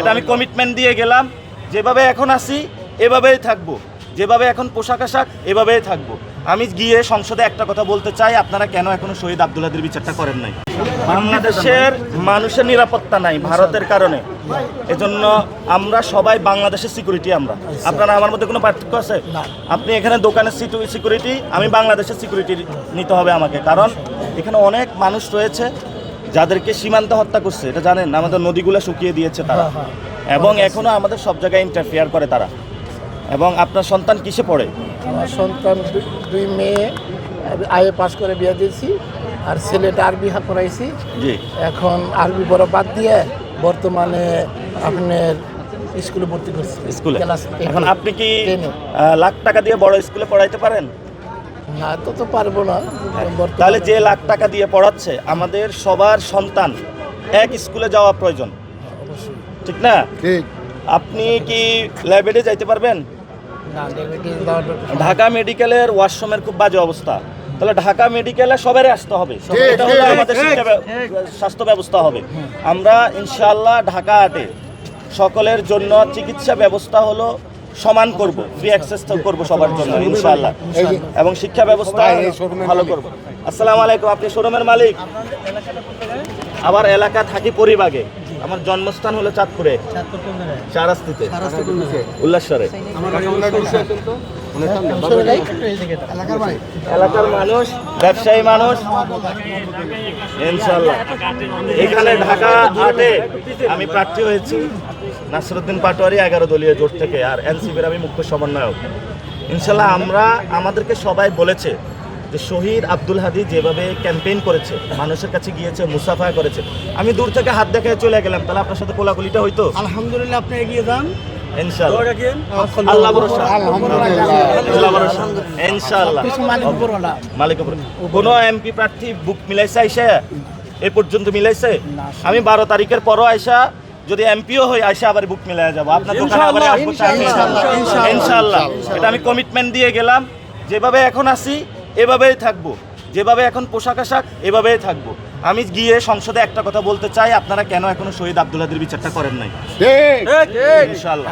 এটা আমি কমিটমেন্ট দিয়ে গেলাম। যেভাবে এখন আছি এভাবেই থাকবো, যেভাবে এখন পোশাক আশাক এভাবেই থাকবো। আমি গিয়ে সংসদে একটা কথা বলতে চাই, আপনারা কেন এখনো শহীদ আব্দুল হাদীর বিচারটা করেন নাই? বাংলাদেশের মানুষের নিরাপত্তা নাই ভারতের কারণে, এজন্য আমরা সবাই বাংলাদেশের সিকিউরিটি। আপনারা আমার মধ্যে কোনো পার্থক্য আছে? আপনি এখানে দোকানের সিকিউরিটি, আমি বাংলাদেশের সিকিউরিটি নিতে হবে আমাকে, কারণ এখানে অনেক মানুষ রয়েছে যাদেরকে সীমান্ত হত্যা করছে, এটা জানেন। আমাদের নদীগুলো শুকিয়ে দিয়েছে তারা, এবং এখনো আমাদের সব জায়গায় ইন্টারফেয়ার করে তারা। এবং আপনার সন্তান কিসে পড়ে? আমার সন্তান দুই মেয়ে আইএ পাস করে বিয়ে দিয়েছি, আর ছেলেটা আরবি পড়াইছি। জি। এখন আরবি বড় বাদ দিয়ে বর্তমানে আপনার স্কুলে ভর্তি করছি। স্কুলে ক্লাস এখন আপনি কি 10 লাখ টাকা দিয়ে বড় স্কুলে পড়াইতে পারেন? না, তো পারবো না। তাহলে যে লাখ টাকা দিয়ে পড়াচ্ছে, আমাদের সবার সন্তান এক স্কুলে যাওয়া প্রয়োজন, অবশ্যই ঠিক না? ঠিক। আপনি কি লাইব্রেরি যাইতে পারবেন? না, ঢাকা মেডিকেলের ওয়াশরুমের খুব বাজে অবস্থা, তাহলে ঢাকা মেডিকেলে সবারই আসতে হবে। এটা হলো আমাদের স্বাস্থ্য ব্যবস্থা হবে। আমরা ইনশাআল্লাহ ঢাকা আটে সকলের জন্য চিকিৎসা ব্যবস্থা হলো সমান করব, ফ্রি অ্যাক্সেস করব সবার জন্য ইনশাআল্লাহ, এবং শিক্ষা ব্যবস্থা ভালো করব। আসসালামু আলাইকুম। আপনি শোরুমের মালিক? আবার এলাকা থাকি পরিবাগে। আমার জন্মস্থান হলো চাঁদপুরে, চারাস্তিতে, উল্লাসরে। এলাকার মানুষ, ব্যবসায়ী মানুষ, ইনশাআল্লাহ। এখানে ঢাকা আটে আমি প্রার্থী হয়েছি নাসিরউদ্দিন পাটোয়ারি 11 দলীয় জোট থেকে, আর এনসিপির আমি মুখ্য সমন্বয়ক। ইনশাআল্লাহ আমাদেরকে সবাই বলেছে যে শহীদ আব্দুল হাদী যেভাবে ক্যাম্পেইন করেছে, মানুষের কাছে গিয়েছে, মুসাফা করেছে, আমি দূর থেকে হাত দেখায় চলে গেলাম, তাহলে আপনার সাথে কোলাকুলিটা হইতো? আলহামদুলিল্লাহ, আপনি এগিয়ে যান ইনশাআল্লাহ। আল্লাহ ভরসা, আল্লাহ ভরসা, ইনশাআল্লাহ। মালিক কোন এমপি প্রার্থী বুক মিলাইছে আইসা এ পর্যন্ত মিলাইছে? আমি 12 তারিখের পরও আইসা যদি এমপিও হই, আইসা আবার বুক মিলাই যাব, আপনার দোকানে আবার আসবো ইনশাআল্লাহ। এটা আমি কমিটমেন্ট দিয়ে গেলাম। যেভাবে এখন আছি এভাবেই থাকবো, যেভাবে এখন পোশাক আশাক এভাবেই থাকবো। আমি গিয়ে সংসদে একটা কথা বলতে চাই, আপনারা কেন এখনো শহীদ আব্দুল হাদীর বিচারটা করেন নাই? ইনশাআল্লাহ।